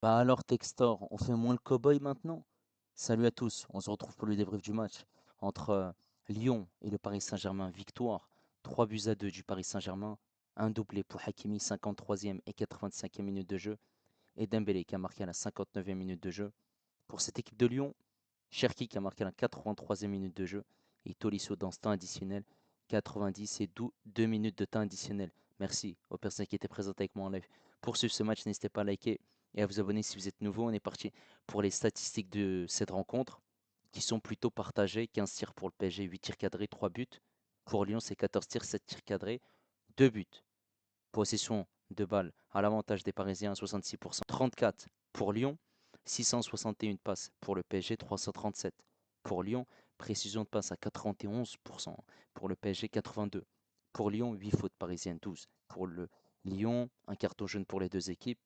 Bah alors Textor, on fait moins le cow-boy maintenant? Salut à tous, on se retrouve pour le débrief du match entre Lyon et le Paris Saint-Germain. Victoire, 3 buts à 2 du Paris Saint-Germain, un doublé pour Hakimi, 53e et 85e minute de jeu, et Dembélé qui a marqué à la 59e minute de jeu. Pour cette équipe de Lyon, Cherki qui a marqué à la 83e minute de jeu, et Tolisso dans ce temps additionnel, 90 et 2 minutes de temps additionnel. Merci aux personnes qui étaient présentes avec moi en live. Pour suivre ce match, n'hésitez pas à liker et à vous abonner si vous êtes nouveau. On est parti pour les statistiques de cette rencontre qui sont plutôt partagées. 15 tirs pour le PSG, 8 tirs cadrés, 3 buts. Pour Lyon, c'est 14 tirs, 7 tirs cadrés, 2 buts. Possession de balle à l'avantage des Parisiens, 66%. 34 pour Lyon, 661 passes pour le PSG, 337 pour Lyon. Précision de passe à 91% pour le PSG, 82. Pour Lyon, 8 fautes parisiennes, 12. Pour le Lyon, un carton jaune pour les deux équipes,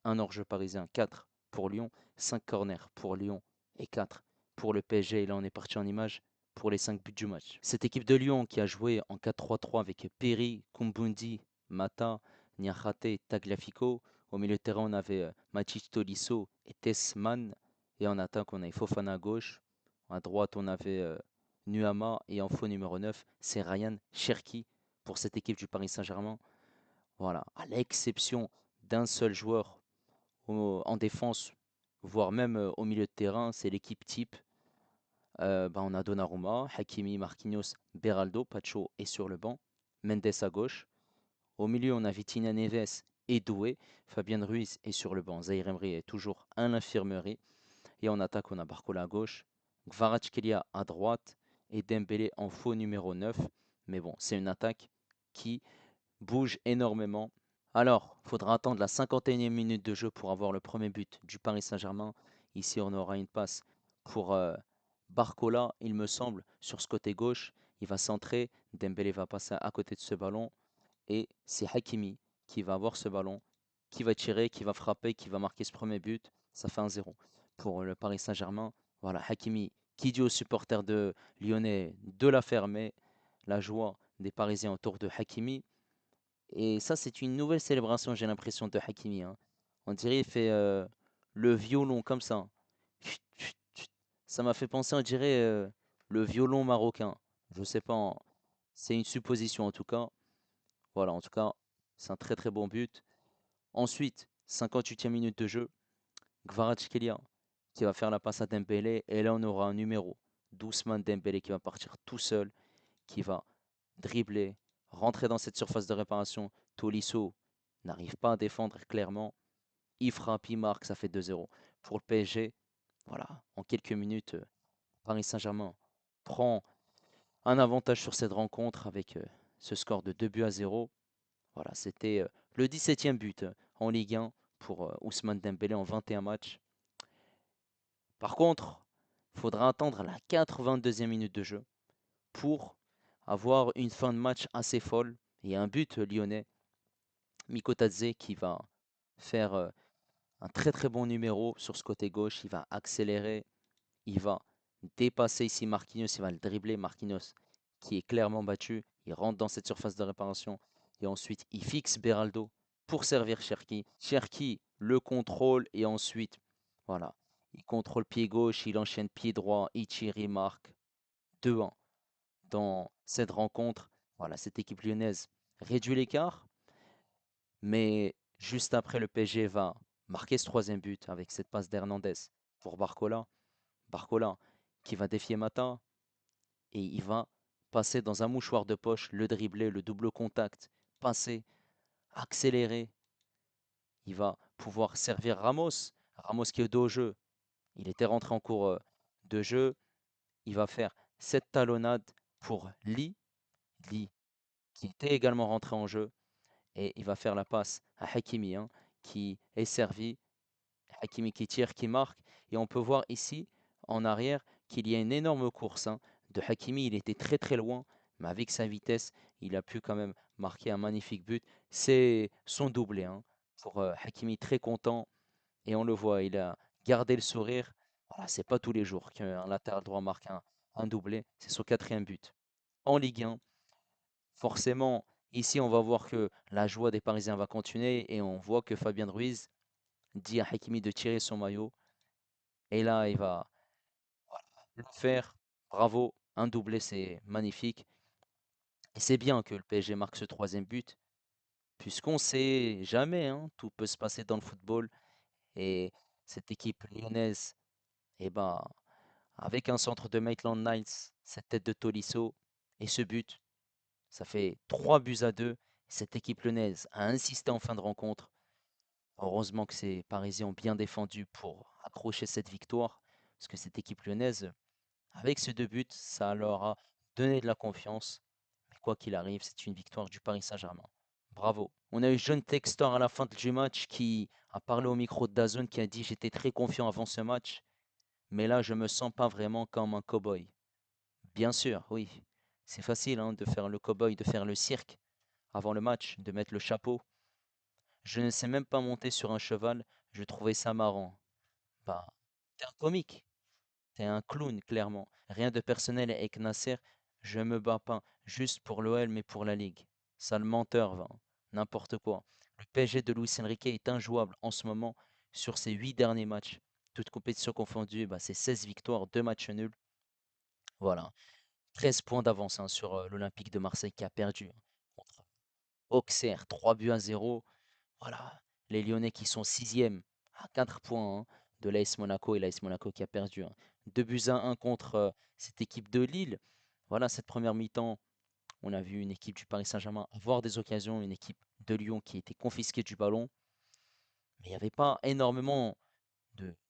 un hors-jeu parisien, 4 pour Lyon, 5 corners pour Lyon et 4 pour le PSG. Et là, on est parti en image pour les 5 buts du match. Cette équipe de Lyon qui a joué en 4-3-3 avec Perry, Kumbundi, Mata, Niakhaté, Tagliafico. Au milieu de terrain, on avait Mathis Tolisso et Tessman. Et en attaque, on avait Fofana à gauche. À droite, on avait Nuama. Et en faux numéro 9, c'est Ryan Cherki pour cette équipe du Paris Saint-Germain. Voilà, à l'exception d'un seul joueur en défense, voire même au milieu de terrain, c'est l'équipe type. On a Donnarumma, Hakimi, Marquinhos, Beraldo, Pacho est sur le banc, Mendes à gauche. Au milieu, on a Vitinha Neves et Doué. Fabien Ruiz est sur le banc. Zaïre Emery est toujours à l'infirmerie. Et en attaque, on a Barcola à gauche, Kvaratskhelia à droite et Dembélé en faux numéro 9. Mais bon, c'est une attaque qui bouge énormément. Alors, il faudra attendre la 51e minute de jeu pour avoir le premier but du Paris Saint-Germain. Ici, on aura une passe pour Barcola, il me semble, sur ce côté gauche. Il va centrer. Dembélé va passer à côté de ce ballon. Et c'est Hakimi qui va avoir ce ballon, qui va tirer, qui va frapper, qui va marquer ce premier but. Ça fait 1-0 pour le Paris Saint-Germain. Voilà, Hakimi qui dit aux supporters de Lyonnais de la fermer. La joie des Parisiens autour de Hakimi. Et ça, c'est une nouvelle célébration, j'ai l'impression, de Hakimi, hein. On dirait qu'il fait le violon comme ça. Chut, chut, chut. Ça m'a fait penser, on dirait, le violon marocain. Je sais pas, c'est une supposition en tout cas. Voilà, en tout cas, c'est un très très bon but. Ensuite, 58e minute de jeu, Kvaratskhelia qui va faire la passe à Dembélé. Et là, on aura un numéro, Ousmane Dembélé, qui va partir tout seul, qui va dribbler, rentrer dans cette surface de réparation. Tolisso n'arrive pas à défendre clairement. Il frappe, il marque, ça fait 2-0. Pour le PSG, voilà, en quelques minutes, Paris Saint-Germain prend un avantage sur cette rencontre avec ce score de 2 buts à 0. Voilà, c'était le 17e but en Ligue 1 pour Ousmane Dembélé en 21 matchs. Par contre, il faudra attendre la 82e minute de jeu pour avoir une fin de match assez folle et un but lyonnais, Mikotadze qui va faire un très très bon numéro sur ce côté gauche. Il va accélérer, il va dépasser ici Marquinhos, il va le dribbler. Marquinhos qui est clairement battu, il rentre dans cette surface de réparation et ensuite il fixe Beraldo pour servir Cherki. Cherki le contrôle et ensuite, voilà, il contrôle pied gauche, il enchaîne pied droit, il tire, il marque 2-1 dans cette rencontre. Voilà, cette équipe lyonnaise réduit l'écart, mais juste après, le PSG va marquer ce troisième but avec cette passe d'Hernandez pour Barcola. Barcola qui va défier Mata et il va passer dans un mouchoir de poche, le dribbler, le double contact, passer, accélérer. Il va pouvoir servir Ramos. Ramos qui est dos au jeu. Il était rentré en cours de jeu. Il va faire cette talonnade pour Lee. Lee qui était également rentré en jeu. Et il va faire la passe à Hakimi, hein, qui est servi. Hakimi qui tire, qui marque. Et on peut voir ici, en arrière, qu'il y a une énorme course, hein, de Hakimi. Il était très très loin, mais avec sa vitesse, il a pu quand même marquer un magnifique but. C'est son doublé, hein, pour Hakimi, très content. Et on le voit, il a gardé le sourire. Voilà, c'est pas tous les jours qu'un latéral droit marque un doublé. C'est son quatrième but en Ligue 1. Forcément, ici, on va voir que la joie des Parisiens va continuer et on voit que Fabien Ruiz dit à Hakimi de tirer son maillot. Et là, il va le faire. Bravo, un doublé, c'est magnifique. Et c'est bien que le PSG marque ce troisième but, puisqu'on sait jamais, hein, tout peut se passer dans le football. Et cette équipe lyonnaise, eh ben, avec un centre de Maitland-Niles, cette tête de Tolisso et ce but, ça fait 3 buts à 2. Cette équipe lyonnaise a insisté en fin de rencontre. Heureusement que ces Parisiens ont bien défendu pour accrocher cette victoire, parce que cette équipe lyonnaise, avec ces 2 buts, ça leur a donné de la confiance. Mais quoi qu'il arrive, c'est une victoire du Paris Saint-Germain. Bravo. On a eu John Textor à la fin du match qui a parlé au micro de DAZN qui a dit: «J'étais très confiant avant ce match, mais là, je me sens pas vraiment comme un cow-boy». Bien sûr, oui. C'est facile, hein, de faire le cow-boy, de faire le cirque avant le match, de mettre le chapeau. Je ne sais même pas monter sur un cheval, je trouvais ça marrant. Bah, t'es un comique, t'es un clown, clairement. Rien de personnel avec Nasser, je me bats pas, juste pour l'OL, mais pour la Ligue. Sale menteur, va. N'importe quoi. Le PSG de Luis Enrique est injouable en ce moment sur ses 8 derniers matchs. Toutes compétitions confondues, bah, c'est 16 victoires, 2 matchs nuls. Voilà. 13 points d'avance, hein, sur l'Olympique de Marseille qui a perdu, hein, contre Auxerre, 3 buts à 0. Voilà, les Lyonnais qui sont sixième à 4 points, hein, de l'AS Monaco et l'AS Monaco qui a perdu, hein. 2 buts à 1 contre cette équipe de Lille. Voilà, cette première mi-temps, on a vu une équipe du Paris Saint-Germain avoir des occasions, une équipe de Lyon qui était confisquée du ballon, mais il n'y avait pas énormément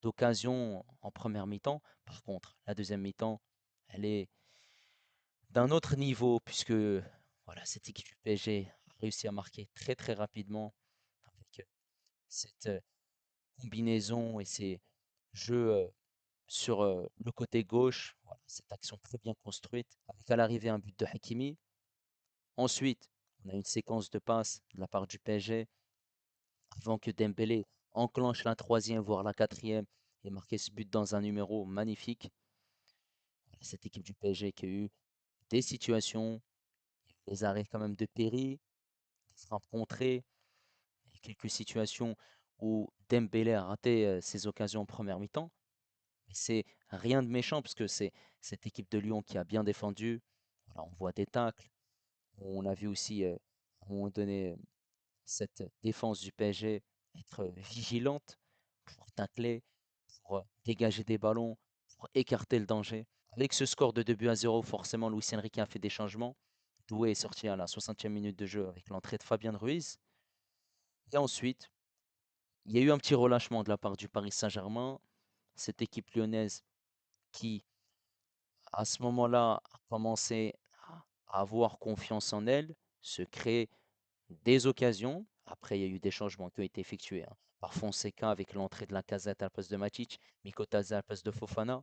d'occasions en première mi-temps. Par contre, la deuxième mi-temps, elle est d'un autre niveau puisque voilà, cette équipe du PSG a réussi à marquer très très rapidement avec cette combinaison et ces jeux sur le côté gauche. Voilà, cette action très bien construite avec à l'arrivée un but de Hakimi. Ensuite, on a une séquence de passes de la part du PSG avant que Dembélé enclenche la troisième, voire la quatrième et marque ce but dans un numéro magnifique. Voilà, cette équipe du PSG qui a eu des situations, des arrêts quand même de Péry, des frappes contrées, et quelques situations où Dembélé a raté ses occasions en première mi-temps. Mais c'est rien de méchant parce que c'est cette équipe de Lyon qui a bien défendu. Voilà, on voit des tacles. On a vu aussi à un moment donné cette défense du PSG être vigilante pour tacler, pour dégager des ballons, pour écarter le danger. Avec ce score de 2 buts à 0, forcément, Luis Enrique a fait des changements. Doué est sorti à la 60e minute de jeu avec l'entrée de Fabien Ruiz. Et ensuite, il y a eu un petit relâchement de la part du Paris Saint-Germain. Cette équipe lyonnaise qui, à ce moment-là, a commencé à avoir confiance en elle, se créer des occasions. Après, il y a eu des changements qui ont été effectués, hein, par Fonseca avec l'entrée de la Lacazette à la place de Matic, Mikotadze à la place de Fofana,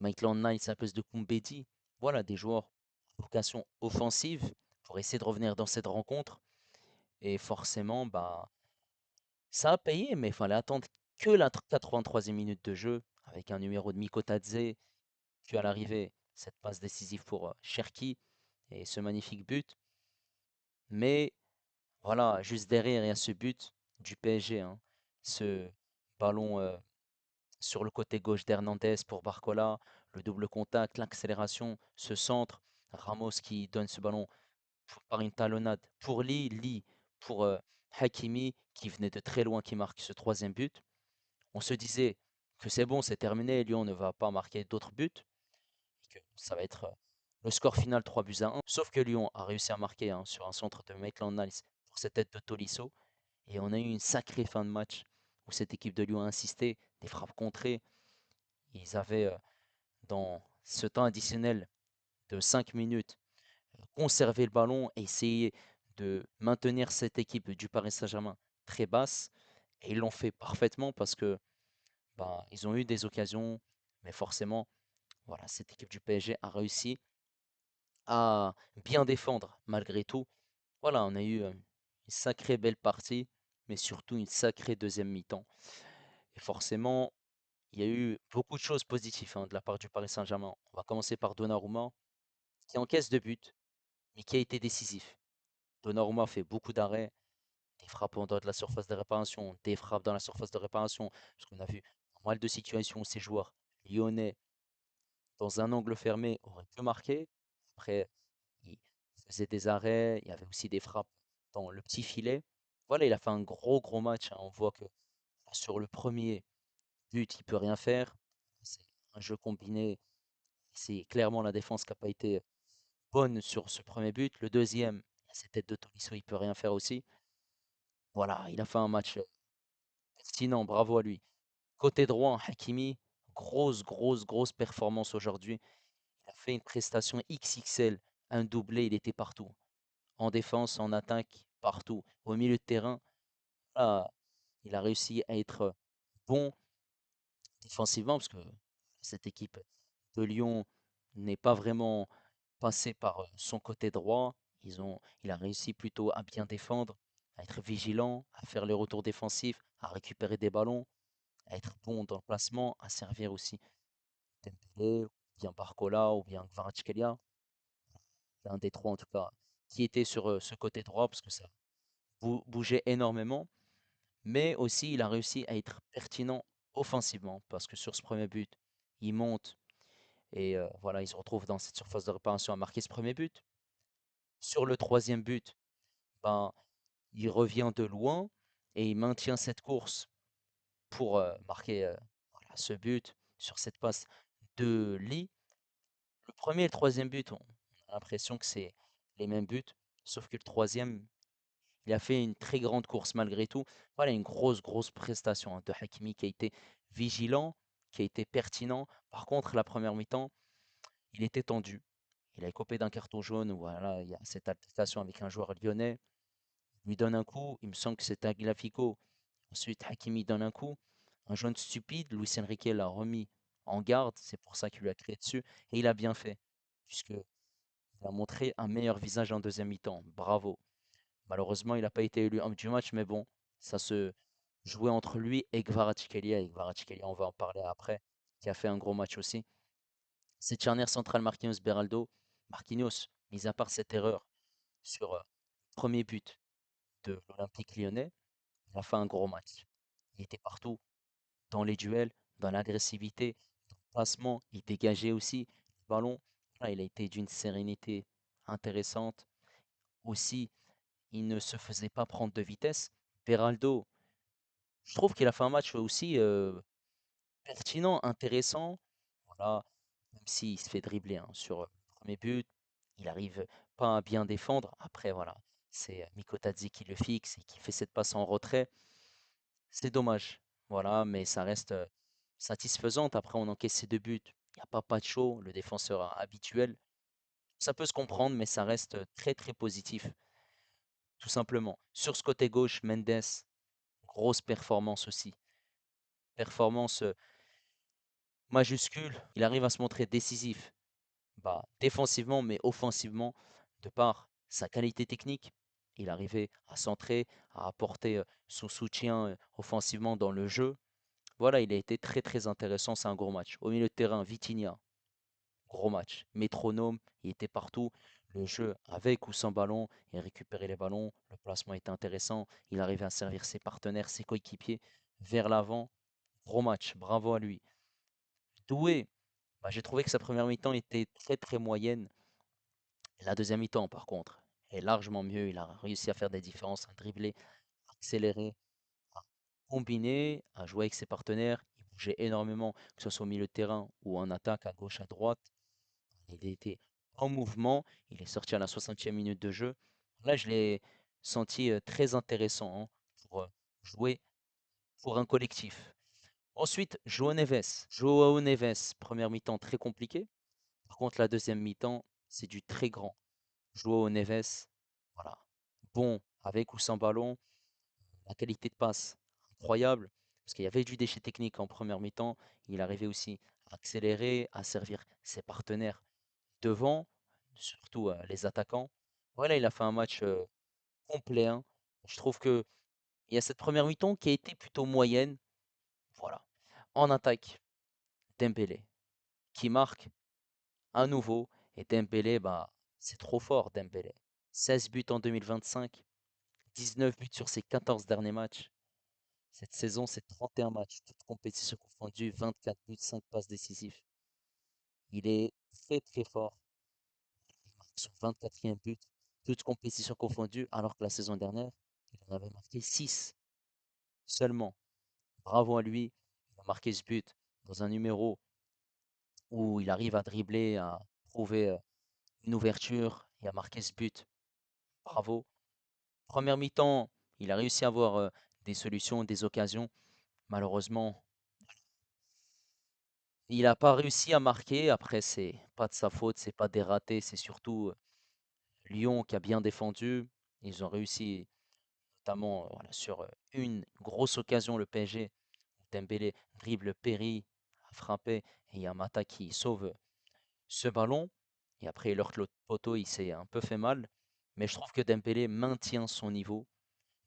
Maitland-Niles à la place de Koumbedi. Voilà, des joueurs à vocation offensive pour essayer de revenir dans cette rencontre. Et forcément, bah, ça a payé, mais il fallait attendre que la 83e minute de jeu avec un numéro de Mikotadze. Puis à l'arrivée, cette passe décisive pour Cherki et ce magnifique but. Mais voilà, juste derrière, il y a ce but du PSG, hein. Ce ballon sur le côté gauche d'Hernandez pour Barcola, le double contact, l'accélération, ce centre, Ramos qui donne ce ballon par une talonnade pour Lee pour Hakimi qui venait de très loin, qui marque ce troisième but. On se disait que c'est bon, c'est terminé, Lyon ne va pas marquer d'autres buts, que ça va être le score final 3 buts à 1. Sauf que Lyon a réussi à marquer, hein, sur un centre de Maitland-Niles pour cette tête de Tolisso. Et on a eu une sacrée fin de match où cette équipe de Lyon a insisté, des frappes contrées. Ils avaient, dans ce temps additionnel de 5 minutes, conservé le ballon et essayé de maintenir cette équipe du Paris Saint-Germain très basse. Et ils l'ont fait parfaitement parce que bah, ils ont eu des occasions, mais forcément, voilà, cette équipe du PSG a réussi à bien défendre malgré tout. Voilà, on a eu une sacrée belle partie, mais surtout une sacrée deuxième mi-temps. Et forcément, il y a eu beaucoup de choses positives, hein, de la part du Paris Saint-Germain. On va commencer par Donnarumma, qui encaisse 2 buts, mais qui a été décisif. Donnarumma fait beaucoup d'arrêts, des frappes en dehors de la surface de réparation, des frappes dans la surface de réparation. Parce qu'on a vu pas mal de situations où ces joueurs lyonnais, dans un angle fermé, auraient pu marquer. Après, ils faisaient des arrêts, il y avait aussi des frappes dans le petit filet. Voilà, il a fait un gros match, hein. On voit que sur le premier but, il peut rien faire. C'est un jeu combiné. C'est clairement la défense qui n'a pas été bonne sur ce premier but. Le deuxième, il y a cette tête de Tolisso, il peut rien faire aussi. Voilà, il a fait un match pertinent, bravo à lui. Côté droit, Hakimi, grosse performance aujourd'hui. Il a fait une prestation XXL, un doublé, il était partout. En défense, en attaque, partout. Au milieu de terrain, ah, il a réussi à être bon défensivement parce que cette équipe de Lyon n'est pas vraiment passée par son côté droit. Il a réussi plutôt à bien défendre, à être vigilant, à faire les retours défensifs, à récupérer des ballons, à être bon dans le placement, à servir aussi Dembélé, ou bien Barcola, ou bien Kvaratskhelia, l'un des trois en tout cas, qui était sur ce côté droit parce que ça bougeait énormément. Mais aussi, il a réussi à être pertinent offensivement parce que sur ce premier but, il monte et voilà, il se retrouve dans cette surface de réparation à marquer ce premier but. Sur le troisième but, ben, il revient de loin et il maintient cette course pour marquer voilà, ce but sur cette passe de Lee. Le premier et le troisième but, on a l'impression que c'est les mêmes buts, sauf que le troisième, il a fait une très grande course malgré tout. Voilà, une grosse prestation, hein, de Hakimi qui a été vigilant, qui a été pertinent. Par contre, la première mi-temps, il était tendu. Il a coupé d'un carton jaune. Voilà, il y a cette altercation avec un joueur lyonnais. Il lui donne un coup. Il me semble que c'est Tagliafico. Ensuite, Hakimi donne un coup. Un jaune stupide. Luis Enrique l'a remis en garde. C'est pour ça qu'il lui a crié dessus. Et il a bien fait, puisqu'il a montré un meilleur visage en deuxième mi-temps. Bravo. Malheureusement, il n'a pas été élu homme du match, mais bon, ça se jouait entre lui et Kvaratskhelia. Et Kvaratskhelia, on va en parler après, qui a fait un gros match aussi. Cette charnière centrale Marquinhos, mis à part cette erreur sur le premier but de l'Olympique lyonnais, il a fait un gros match. Il était partout, dans les duels, dans l'agressivité, dans le placement, il dégageait aussi le ballon. Là, il a été d'une sérénité intéressante. Aussi, il ne se faisait pas prendre de vitesse. Beraldo, je trouve qu'il a fait un match aussi pertinent, intéressant. Voilà, même s'il se fait dribbler, hein, sur le premier but, il arrive pas à bien défendre. Après, voilà, c'est Mikotadze qui le fixe et qui fait cette passe en retrait. C'est dommage. Voilà, mais ça reste satisfaisante. Après, on encaisse ces deux buts. Il n'y a pas Pacho, le défenseur habituel. Ça peut se comprendre, mais ça reste très positif, tout simplement. Sur ce côté gauche, Mendes, grosse performance aussi. Performance majuscule. Il arrive à se montrer décisif, bah, défensivement, mais offensivement, de par sa qualité technique. Il arrivait à centrer, à apporter son soutien offensivement dans le jeu. Voilà, il a été très intéressant. C'est un gros match. Au milieu de terrain, Vitinha, gros match. Métronome, il était partout. Le jeu avec ou sans ballon, il récupérait les ballons. Le placement était intéressant. Il arrivait à servir ses partenaires, ses coéquipiers vers l'avant. Gros match. Bravo à lui. Doué, bah, j'ai trouvé que sa première mi-temps était très moyenne. La deuxième mi-temps, par contre, est largement mieux. Il a réussi à faire des différences, à dribbler, à accélérer, à combiner, à jouer avec ses partenaires. Il bougeait énormément, que ce soit au milieu de terrain ou en attaque, à gauche, à droite. Il était en mouvement. Il est sorti à la 60e minute de jeu. Là, je l'ai senti très intéressant, hein, pour jouer pour un collectif. Ensuite, João Neves. João Neves, première mi-temps très compliquée. Par contre, la deuxième mi-temps, c'est du très grand. João Neves, voilà, bon avec ou sans ballon, la qualité de passe incroyable, parce qu'il y avait du déchet technique en première mi-temps. Il arrivait aussi à accélérer, à servir ses partenaires devant, surtout les attaquants. Voilà, il a fait un match complet, hein. Je trouve que il y a cette première mi-temps qui a été plutôt moyenne. Voilà. En attaque, Dembélé qui marque à nouveau. Et Dembélé, bah, c'est trop fort, Dembélé. 16 buts en 2025, 19 buts sur ses 14 derniers matchs. Cette saison, c'est 31 matchs, toutes compétitions confondues, 24 buts, 5 passes décisives. Il est très très fort. Il marque son 24e but, toutes compétitions confondues, alors que la saison dernière, il en avait marqué 6 seulement. Bravo à lui, il a marqué ce but dans un numéro où il arrive à dribbler, à trouver une ouverture et à marquer ce but. Bravo. Première mi-temps, il a réussi à avoir des solutions, des occasions. Malheureusement, il n'a pas réussi à marquer. Après, c'est pas de sa faute, c'est pas des ratés, c'est surtout Lyon qui a bien défendu. Ils ont réussi, notamment voilà, sur une grosse occasion, le PSG. Dembélé dribble Péry, a frappé, et il y a Mata qui sauve ce ballon. Et après, leur poteau, il s'est un peu fait mal. Mais je trouve que Dembélé maintient son niveau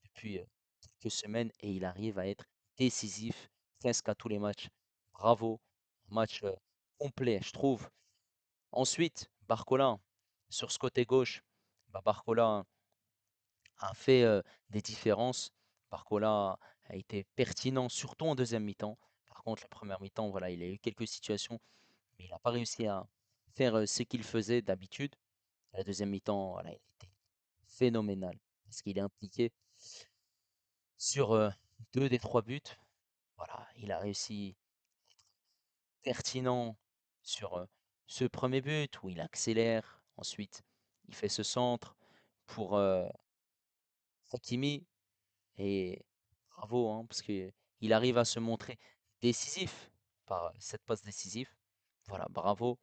depuis quelques semaines et il arrive à être décisif presque à tous les matchs. Bravo, match complet, je trouve. Ensuite, Barcola, sur ce côté gauche, bah, Barcola a fait des différences. Barcola a été pertinent, surtout en deuxième mi-temps. Par contre, la première mi-temps, voilà, il a eu quelques situations, mais il n'a pas réussi à faire ce qu'il faisait d'habitude. La deuxième mi-temps, voilà, il a été phénoménal parce qu'il est impliqué sur deux des trois buts. Voilà, il a réussi pertinent sur ce premier but où il accélère. Ensuite, il fait ce centre pour Hakimi. Et bravo, hein, parce que il arrive à se montrer décisif par cette passe décisive. Voilà, bravo.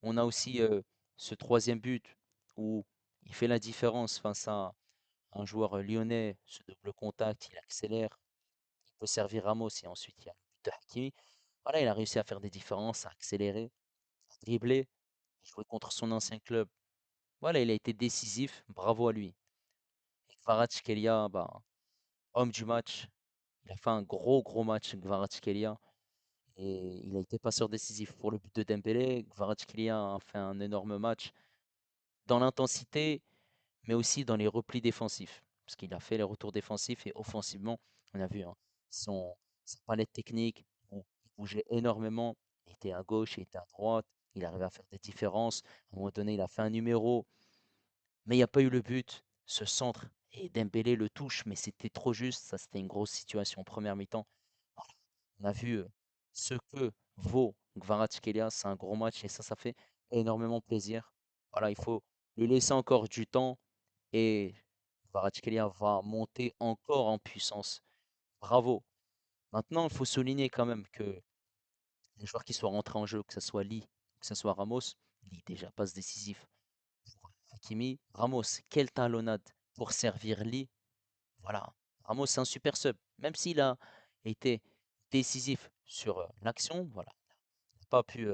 On a aussi ce troisième but où il fait la différence face à un joueur lyonnais, ce double contact, il accélère, il peut servir Ramos et ensuite il y a le but de Hakimi. Voilà, il a réussi à faire des différences, à accélérer, à dribbler, à jouer contre son ancien club. Voilà, il a été décisif, bravo à lui. Et Kvaratskhelia, bah, homme du match, il a fait un gros match, Kvaratskhelia, et il a été passeur décisif pour le but de Dembélé. Kvaratskhelia a fait un énorme match dans l'intensité, mais aussi dans les replis défensifs, parce qu'il a fait les retours défensifs et offensivement, on a vu hein, son, sa palette technique, où il bougeait énormément, il était à gauche, il était à droite, il arrivait à faire des différences. À un moment donné, il a fait un numéro, mais il n'y a pas eu le but. Ce centre, et Dembélé le touche, mais c'était trop juste. Ça, c'était une grosse situation en première mi-temps. Voilà. On a vu ce que vaut Kvaratskhelia. C'est un gros match et ça fait énormément plaisir. Voilà, il faut lui laisser encore du temps et Kvaratskhelia va monter encore en puissance. Bravo. Maintenant, il faut souligner quand même que les joueurs qui sont rentrés en jeu, que ce soit Lee, que ce soit Ramos, Lee déjà passe décisif pour Hakimi. Ramos, quelle talonnade pour servir Lee. Voilà. Ramos, c'est un super sub. Même s'il a été décisif sur l'action, voilà. Il n'a pas pu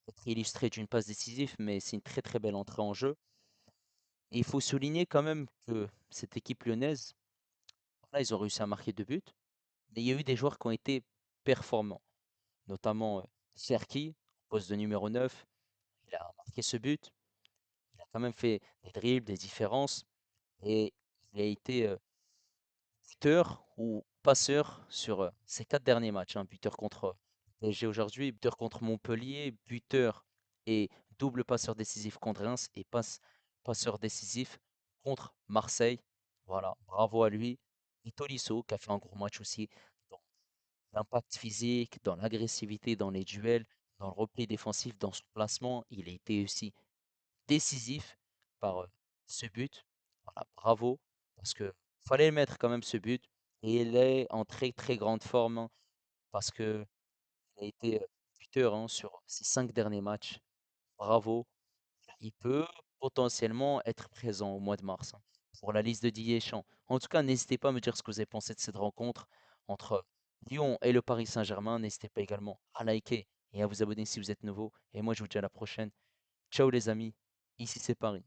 être illustré d'une passe décisive, mais c'est une très belle entrée en jeu. Et il faut souligner quand même que cette équipe lyonnaise, voilà, ils ont réussi à marquer 2 buts, mais il y a eu des joueurs qui ont été performants, notamment Cherki, poste de numéro 9. Il a marqué ce but, il a quand même fait des dribbles, des différences, et il a été buteur ou passeur sur ces 4 derniers matchs, hein. Buteur contre PSG aujourd'hui, buteur contre Montpellier, buteur et double passeur décisif contre Reims et passeur décisif contre Marseille. Voilà, bravo à lui. Et Tolisso qui a fait un gros match aussi dans l'impact physique, dans l'agressivité, dans les duels, dans le repli défensif, dans son placement. Il a été aussi décisif par ce but. Voilà, bravo, parce que fallait le mettre quand même ce but. Et il est en très grande forme hein, parce que il a été buteur hein, sur ses 5 derniers matchs. Bravo. Il peut potentiellement être présent au mois de mars hein, pour la liste de Didier Deschamps. En tout cas, n'hésitez pas à me dire ce que vous avez pensé de cette rencontre entre Lyon et le Paris Saint-Germain. N'hésitez pas également à liker et à vous abonner si vous êtes nouveau. Et moi, je vous dis à la prochaine. Ciao les amis, ici c'est Paris.